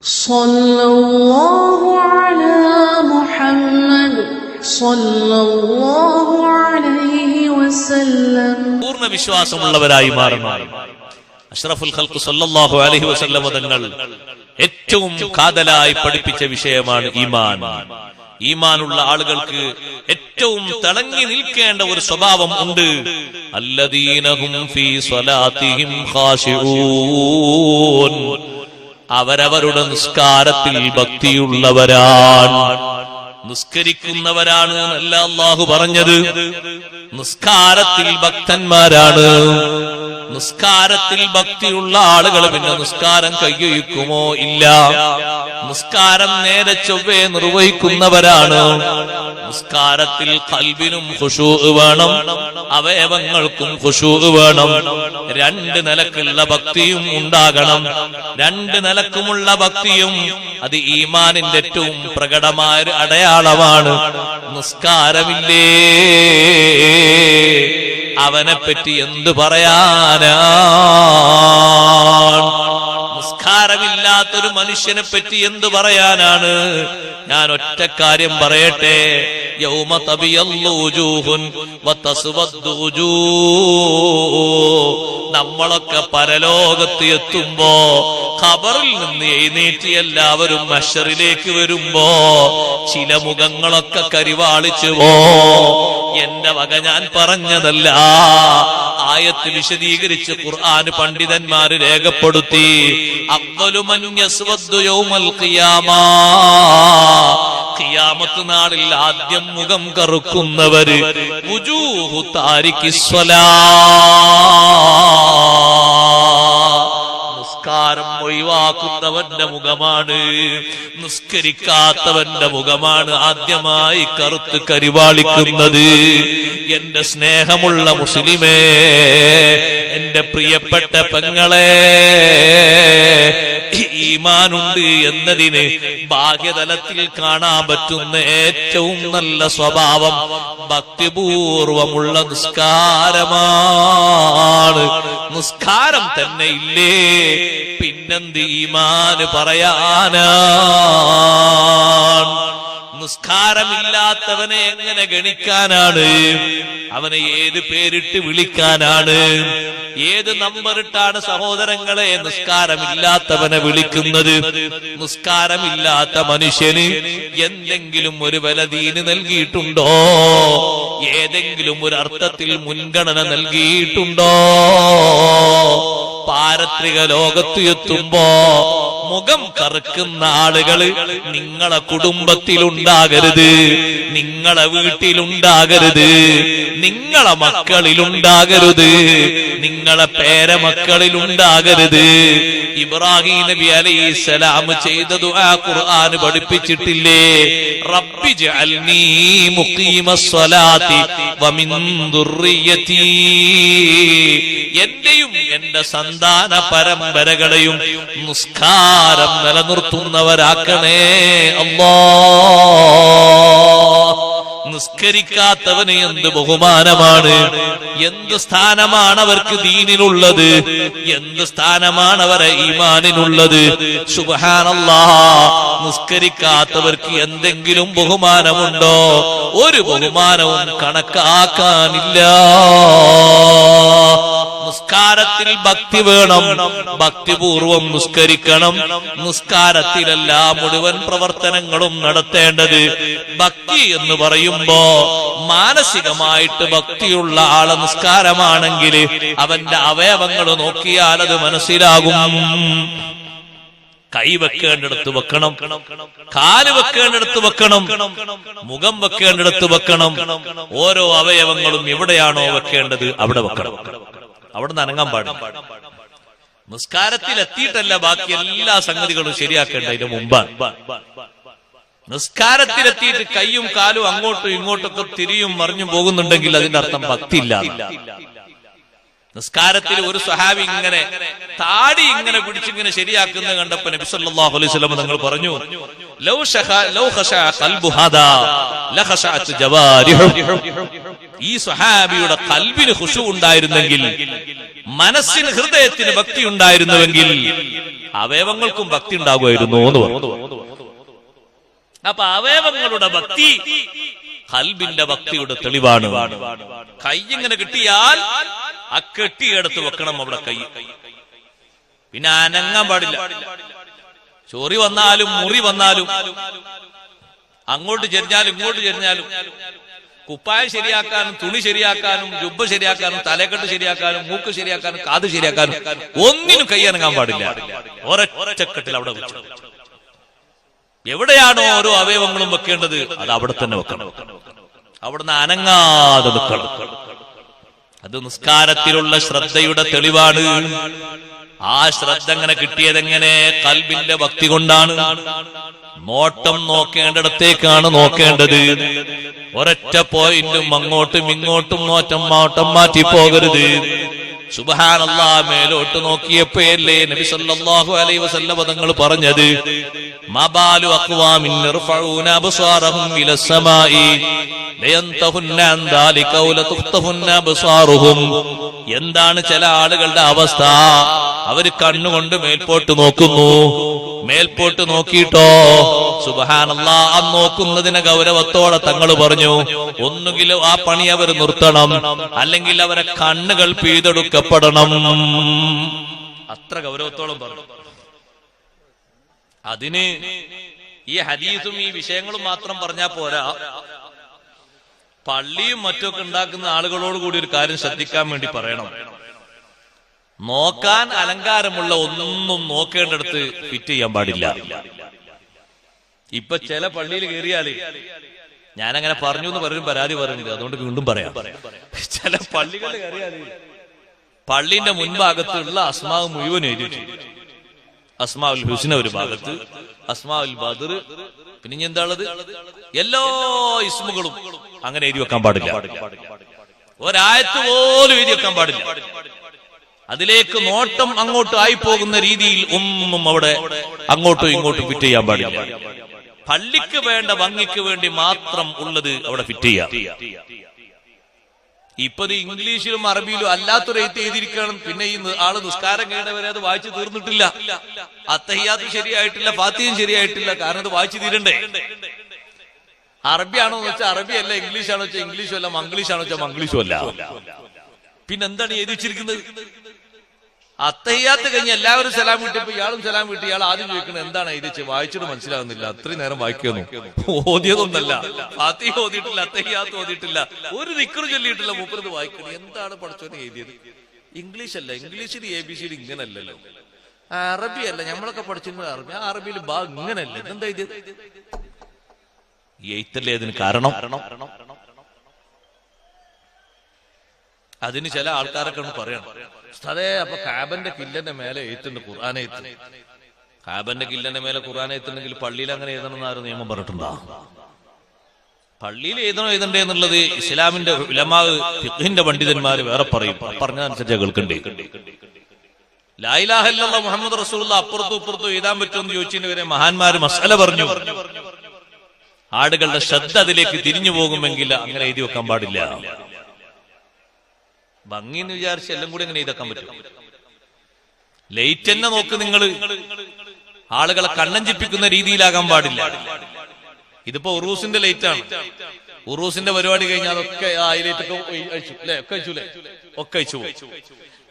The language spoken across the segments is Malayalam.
സല്ലല്ലാഹു അലാ മുഹമ്മദ് സല്ലല്ലാഹു അലൈഹി വസല്ലം. പൂർണ്ണ വിശ്വാസമുള്ളവരായി മാറണം. അഷ്റഫുൽ ഖൽഖ് സല്ലല്ലാഹു അലൈഹി വസല്ലം തങ്ങൾ ഏറ്റവും കാതലായി പഠിപ്പിച്ച വിഷയമാണ് ഈമാൻ. ഈമാനുള്ള ആളുകൾക്ക് ഏറ്റവും തിളങ്ങി നിൽക്കേണ്ട ഒരു സ്വഭാവം ഉണ്ട്. അല്ലദീനഹും ഫീ സ്വലാത്തിഹിം ഖാശിഊൻ. അവരവരുടെ നിസ്കാരത്തിൽ ഭക്തിയുള്ളവരാണ്. നിസ്കരിക്കുന്നവരാണ് എന്നല്ല അല്ലാഹു പറഞ്ഞത്, നിസ്കാരത്തിൽ ഭക്തന്മാരാണ്. നിസ്കാരത്തിൽ ഭക്തിയുള്ള ആളുകൾ പിന്നെ നിസ്കാരം കയ്യൊഴിക്കുമോ? ഇല്ല. നിസ്കാരം നേരെ ചൊവ്വേ നിർവഹിക്കുന്നവരാണ്. നിസ്കാരത്തിൽ ഖൽബിനും ഖുശൂഅ് വേണം, അവയവങ്ങൾക്കും ഖുശൂഅ് വേണം. രണ്ട് നിലക്കുള്ള ഭക്തിയും ഉണ്ടാകണം. രണ്ട് നിലക്കുമുള്ള ഭക്തിയും അത് ഈമാനിന്റെ ഏറ്റവും പ്രകടമായ ഒരു അടയാളമാണ്. നിസ്കാരമില്ലേ, അവനെപ്പറ്റി എന്തു പറയാനാണ്? നിസ്കാരമില്ലാത്തൊരു മനുഷ്യനെ പറ്റി എന്തു പറയാനാണ്? ഞാൻ ഒറ്റ കാര്യം പറയട്ടെ. യൗമ തബിയല്ലു വജൂഹുൻ വതസ്വദ്ദു വജൂഹ്. നമ്മളൊക്കെ പരലോകത്ത് എത്തുമ്പോ, ഖബറിൽ നിന്ന് എഴുന്നേറ്റ് എല്ലാവരും മഹ്ശറിലേക്ക് വരുമ്പോ ചില മുഖങ്ങളൊക്കെ കരിവാളിച്ചു പോ. എന്റെ വക ഞാൻ പറഞ്ഞതല്ല, ആയത്ത് വിശദീകരിച്ച് ഖുർആൻ പണ്ഡിതന്മാര് രേഖപ്പെടുത്തി. അഫ്ദലു മൻ യസ്വദ്ദു യൗമൽ ഖിയാമ. ഖിയാമത്ത് നാളിൽ ആദ്യം മുഖം കറുക്കുന്നവര് വുജൂഹു താരിഖിസ് സ്വലാത്ത്. നിസ്കാരം ഒഴിവാക്കുന്നവന്റെ മുഖമാണ്, നിസ്കരിക്കാത്തവന്റെ മുഖമാണ് ആദ്യമായി കറുത്ത് കരിവാളിക്കുന്നത്. എന്റെ സ്നേഹമുള്ള മുസ്ലിമേ, എന്റെ പ്രിയപ്പെട്ട പെങ്ങളെ, ഈമാനുണ്ട് എന്നതിന് ബാഹ്യതലത്തിൽ കാണാൻ പറ്റുന്ന ഏറ്റവും നല്ല സ്വഭാവം ഭക്തിപൂർവമുള്ള നിസ്കാരമാണ്. നിസ്കാരം തന്നെ ഇല്ലേ, പിന്നെന്ത് ഈമാന് പറയാനാണ്? നിസ്കാരമില്ലാത്തവനെ എങ്ങനെ ഗണിക്കാനാണ്? അവനെ ഏത് പേരിട്ട് വിളിക്കാനാണ്? ഏത് നമ്പറിട്ടാണ് സഹോദരങ്ങളെ നിസ്കാരമില്ലാത്തവനെ വിളിക്കുന്നത്? നിസ്കാരമില്ലാത്ത മനുഷ്യന് എന്തെങ്കിലും ഒരു വില ദീന് നൽകിയിട്ടുണ്ടോ? ഏതെങ്കിലും ഒരു അർത്ഥത്തിൽ മുൻഗണന നൽകിയിട്ടുണ്ടോ? പാരത്രിക ലോകത്ത് എത്തുമ്പോ മുഖം കറുക്കുന്ന ആളുകള് നിങ്ങളെ കുടുംബത്തിലുണ്ടാകരുത്, നിങ്ങളെ വീട്ടിലുണ്ടാകരുത്, നിങ്ങളെ മക്കളിലുണ്ടാകരുത്, നിങ്ങളെ പേരമക്കളിലുണ്ടാകരുത്. ഇബ്രാഹിം നബി അലൈഹിസ്സലാം ചെയ്ത ദുആ ഖുർആൻ പഠിപ്പിച്ചിട്ടില്ലേ? റബ്ബി ജഅൽനീ മുഖീമസ് സ്വലാത്തി വമിൻ ദുർരിയതി. എന്റെയും എന്റെ സന്താന പരമ്പരകളെയും നിസ്കാരം നിലനിർത്തുന്നവരാക്കണേ അല്ലാഹ്. നിസ്കരിക്കാത്തവന് എന്ത് ബഹുമാനമാണ്, എന്ത് സ്ഥാനമാണ് അവർക്ക് ദീനിനുള്ളത്, എന്ത് സ്ഥാനമാണ് അവരെ ഈമാനിനുള്ളത്. സുബ്ഹാനല്ലാഹ്, നിസ്കരിക്കാത്തവർക്ക് എന്തെങ്കിലും ബഹുമാനമുണ്ടോ? ഒരു ബഹുമാനവും കണക്കാക്കാനില്ല. നിസ്കാരത്തിൽ ഭക്തി വേണം, ഭക്തിപൂർവം നിസ്കരിക്കണം. നിസ്കാരത്തിലല്ല മുഴുവൻ പ്രവർത്തനങ്ങളും നടത്തേണ്ടത്. ഭക്തി എന്ന് പറയുമ്പോ മാനസികമായിട്ട് ഭക്തിയുള്ള ആളെ നിസ്കാരമാണെങ്കിൽ അവന്റെ അവയവങ്ങൾ നോക്കിയാൽ അത് മനസ്സിലാകും. കൈ വെക്കേണ്ടിടത്ത് വെക്കണം, കാല് വെക്കേണ്ടിടത്ത് വെക്കണം, മുഖം വെക്കേണ്ടിടത്ത് വെക്കണം. ഓരോ അവയവങ്ങളും എവിടെയാണോ വെക്കേണ്ടത് അവിടെ വെക്കണം. അവിടെ നിന്ന് അനങ്ങാൻ പാടില്ല. നിസ്കാരത്തിൽ എത്തിയിട്ടല്ല ബാക്കി എല്ലാ സംഗതികളും ശരിയാക്കേണ്ടതിന് മുമ്പാണ്. നിസ്കാരത്തിലെത്തിയിട്ട് കൈയും കാലും അങ്ങോട്ടും ഇങ്ങോട്ടൊക്കെ തിരിയും മറിഞ്ഞും പോകുന്നുണ്ടെങ്കിൽ അതിന്റെ അർത്ഥം ഭക്തിയില്ല. നിസ്കാരത്തിൽ ഒരു സ്വഹാബി ഇങ്ങനെ താടി ഇങ്ങനെ പിടിച്ചിങ്ങനെ ശരിയാക്കുന്നത് കണ്ടപ്പോ നബി സല്ലല്ലാഹു അലൈഹി വസല്ലം തങ്ങൾ പറഞ്ഞു, ലൗ ഖശഅ ഖൽബു ഹാദാ ലഖശഅത് ജവാരിഹു. ഈ സ്വഹാബിയുടെ ഖൽബിന് ഖുശൂ ഉണ്ടായിരുന്നെങ്കിൽ, മനസ്സിന് ഹൃദയത്തിന് ഭക്തി ഉണ്ടായിരുന്നുവെങ്കിൽ അവയവങ്ങൾക്കും ഭക്തി ഉണ്ടാകുമായിരുന്നു എന്ന് പറഞ്ഞു. അപ്പൊ അവയവങ്ങളുടെ ഭക്തി ഖൽബിന്റെ ഭക്തിയുടെ തെളിവാണ്. കൈ ഇങ്ങനെ കിട്ടിയാൽ ആ കെട്ടിയെടുത്ത് വെക്കണം അവിടെ കൈ. പിന്നെ അനങ്ങാൻ പാടില്ല. ചൊറി വന്നാലും മുറി വന്നാലും അങ്ങോട്ട് ചെരിഞ്ഞാലും ഇങ്ങോട്ട് ചെരിഞ്ഞാലും കുപ്പായം ശരിയാക്കാനും തുണി ശരിയാക്കാനും ജുബ്ബ ശരിയാക്കാനും തലക്കെട്ട് ശരിയാക്കാനും മൂക്ക് ശരിയാക്കാനും കാത് ശരിയാക്കാനും ഒന്നിനും കൈ അനങ്ങാൻ പാടില്ല. ഒരൊറ്റക്കെട്ടിൽ അവിടെ വെച്ചു. എവിടെയാണോ ഓരോ അവയവങ്ങളും വെക്കേണ്ടത് അത് അവിടെ തന്നെ വെക്കണം. അവിടുന്ന് അനങ്ങാതെ വെക്കണം. അത് നിസ്കാരത്തിലുള്ള ശ്രദ്ധയുടെ തെളിവാണ്. ആ ശ്രദ്ധ എങ്ങനെ കിട്ടിയതെങ്ങനെ? ഖൽബിന്റെ ഭക്തി കൊണ്ടാണ്. നോട്ടം നോക്കേണ്ടിടത്തേക്കാണ് നോക്കേണ്ടത്. ഒരൊറ്റ പോയിന്റും അങ്ങോട്ടും ഇങ്ങോട്ടും നോട്ടം മാറ്റി പോകരുത്. സുബ്ഹാനല്ലാഹ്, മേലോട്ട് നോക്കിയപ്പോഴല്ലേ നബി സല്ലല്ലാഹു അലൈഹി വസല്ലം തങ്ങൾ പറഞ്ഞത്, മബാലു അഖ്വാമിൻ യർഫഊന അബ്സാറഹും ഇലസ്സമാഇ ലയന്തഹുന്ന അൻ ദാലിക വലതുഖ്തഹുന്ന അബ്സാറുഹും. എന്താണ് ചില ആളുകളുടെ അവസ്ഥ? അവര് കണ്ണുകൊണ്ട് മേൽപോട്ട് നോക്കുന്നു. മേൽപോട്ട് നോക്കിയിട്ടോ സുബ്ഹാനല്ലാഹ്, ആ നോക്കുന്നതിനെ ഗൗരവത്തോടെ തങ്ങൾ പറഞ്ഞു, ഒന്നുകിലും ആ പണി അവർ നിർത്തണം, അല്ലെങ്കിൽ അവരെ കണ്ണുകൾ പിഴുതെടുക്കപ്പെടണം. അത്ര ഗൗരവത്തോളം പറഞ്ഞു. അതിന് ഈ ഹദീസും ഈ വിഷയങ്ങളും മാത്രം പറഞ്ഞാൽ പോരാ. പള്ളിയും മറ്റൊക്കെ ഉണ്ടാക്കുന്ന ആളുകളോട് കൂടി ഒരു കാര്യം ശ്രദ്ധിക്കാൻ വേണ്ടി പറയണം. നോക്കാൻ അലങ്കാരമുള്ള ഒന്നും നോക്കേണ്ടടുത്ത് ഫിറ്റ് ചെയ്യാൻ പാടില്ല. ഇപ്പൊ ചില പള്ളിയിൽ കയറിയാല്, ഞാനങ്ങനെ പറഞ്ഞു എന്ന് പറയും, പരാതി പറയുന്നത്, അതുകൊണ്ട് വീണ്ടും പറയാം. ചില പള്ളികളിൽ കയറിയാല് പള്ളിന്റെ മുൻഭാഗത്തുള്ള അസ്മാവ് മുഴുവൻ എഴുതി, അസ്മാഉൽ ഹുസ്ന ഒരു ഭാഗത്ത്, അസ്മാഉൽ ബദർ, പിന്നെ എന്താണത്, എല്ലാ ഇസ്മുകളും അങ്ങനെ എഴുതി വെക്കാൻ പാടില്ല. ഒരായത്ത് പോലും എഴുതി വെക്കാൻ പാടില്ല. അതിലേക്ക് നോട്ടം അങ്ങോട്ട് ആയിപ്പോകുന്ന രീതിയിൽ ഒന്നും അവിടെ അങ്ങോട്ടും ഇങ്ങോട്ടും ഫിറ്റ് ചെയ്യാൻ പാടില്ല. പള്ളിക്ക് വേണ്ട ഭംഗിക്ക് വേണ്ടി മാത്രം ഉള്ളത് അവിടെ ഫിറ്റ് ചെയ്യാം. ഇപ്പൊ ഇംഗ്ലീഷിലും അറബിയിലും അല്ലാത്തൊരു എഴുത്ത് എഴുതിയിരിക്കണം. പിന്നെ ഈ ആള് നിസ്കാരം കഴിഞ്ഞവരെ അത് വായിച്ചു തീർന്നിട്ടില്ല. അത്തഹിയ്യാത്ത് ശരിയായിട്ടില്ല, ഫാത്തിഹയും ശരിയായിട്ടില്ല. കാരണം അത് വായിച്ചു തീരണ്ടേ. അറബിയാണോ എന്ന് വെച്ചാൽ അറബിയല്ല, ഇംഗ്ലീഷാണോ വെച്ചാൽ ഇംഗ്ലീഷും അല്ല, മംഗ്ലീഷാണോ വെച്ചാൽ മംഗ്ലീഷും അല്ല. പിന്നെന്താണ് എഴുതി വെച്ചിരിക്കുന്നത്? അത്തഹിയ്യാത്ത് കഴിഞ്ഞ് എല്ലാവരും സലാം വിട്ടപ്പോ ഇയാളും സലാം വിട്ട് ഇയാൾ ആദ്യം ചോദിക്കുന്നത് എന്താണ് എഴുതിച്ച്? വായിച്ചിട്ട് മനസ്സിലാകുന്നില്ല. അത്രയും നേരം വായിക്കുന്നു. ഓതിയതൊന്നല്ല, ഫാത്തിഹ ഓതിയിട്ടില്ല, അത്തഹിയ്യാത്ത് ഓതിയിട്ടില്ല, ഒരു ദിക്ർ ചൊല്ലിയിട്ടില്ല, മൂപ്പരത് വായിക്കുന്നു. എന്താണ് പടച്ചോനെ എഴുതിയത്? ഇംഗ്ലീഷ് അല്ല, ഇംഗ്ലീഷിൽ ABCD ഇങ്ങനല്ലല്ലോ. അറബി അല്ല, നമ്മളൊക്കെ പഠിച്ചിരുന്നത് അറബി. ആ അറബിയിൽ ബാ ഇങ്ങനല്ല. ഇതെന്താ എഴുതിയത്? എഴുത്തല്ലേ അതിന് കാരണം. അതിന് ചില ആൾക്കാരൊക്കെ പറയണം, അതെ അപ്പൊ കാബന്റെ കില്ലന്റെ മേലെ എഴുത്തുണ്ട്, ഖുർആൻ എഴുത്ത്. കാബന്റെ കില്ലന്റെ മേലെ ഖുർആൻ എഴുത്തുണ്ടെങ്കിൽ പള്ളിയിൽ അങ്ങനെ എഴുതണം എന്നാരും നിയമം പറഞ്ഞിട്ടുണ്ടോ? പള്ളിയിൽ എഴുതണ്ടേ എന്നുള്ളത് ഇസ്ലാമിന്റെ ഉലമാ ഫിഖ്ഹിന്റെ പണ്ഡിതന്മാര് വേറെ പറയും. പറഞ്ഞതനുസരിച്ച് കേൾക്കണ്ടേ. ലാ ഇലാഹ ഇല്ലല്ലാഹ് മുഹമ്മദ് റസൂലുള്ളാഹ് അപ്പുറത്തും ഇപ്പുറത്തും എഴുതാൻ പറ്റുമെന്ന് ചോദിച്ചതിന് വരെ മഹാന്മാര് മസ്അല പറഞ്ഞു. ആളുകളുടെ ശ്രദ്ധ അതിലേക്ക് തിരിഞ്ഞു പോകുമെങ്കിൽ അങ്ങനെ എഴുതി വെക്കാൻ പാടില്ല. ഭംഗി എന്ന് വിചാരിച്ച് എല്ലാം കൂടി അങ്ങനെ എഴുതാക്കാൻ പറ്റും. ലൈറ്റ് തന്നെ നോക്ക് നിങ്ങൾ, ആളുകളെ കണ്ണഞ്ചിപ്പിക്കുന്ന രീതിയിലാകാൻ പാടില്ല. ഇതിപ്പോ ഉറൂസിന്റെ ലൈറ്റ് ആണ്. ഉറൂസിന്റെ പരിപാടി കഴിഞ്ഞാൽ അതൊക്കെ ലൈറ്റ് ഒക്കെ അയച്ചു പോകും.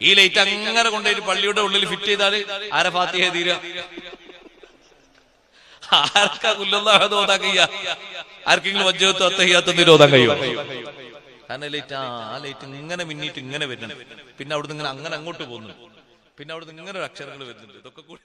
ഈ ലൈറ്റ് അങ്ങനെ കൊണ്ടുപോയി പള്ളിയുടെ ഉള്ളിൽ ഫിറ്റ് ചെയ്താല് ആരെ ഫാത്തിഹ തീര? ആർക്കാ ഖുല്ലല്ലാഹു ഓതാൻ കഴിയ? ആർക്കെങ്കിലും വജ്ജഹത്തു അത്തഹിയ്യാത്തു എന്തെങ്കിലും ഓതാൻ കഴിയോ? കാരണം ലൈറ്റ് ആ ലൈറ്റ് ഇങ്ങനെ മിന്നിട്ട് ഇങ്ങനെ വരുന്നുണ്ട്. പിന്നെ അവിടുന്ന് ഇങ്ങനെ അങ്ങനെ അങ്ങോട്ട് പോകുന്നു. പിന്നെ അവിടുന്ന് ഇങ്ങനെ ഒരു അക്ഷരങ്ങൾ വരുന്നുണ്ട്. ഇതൊക്കെ കൂടി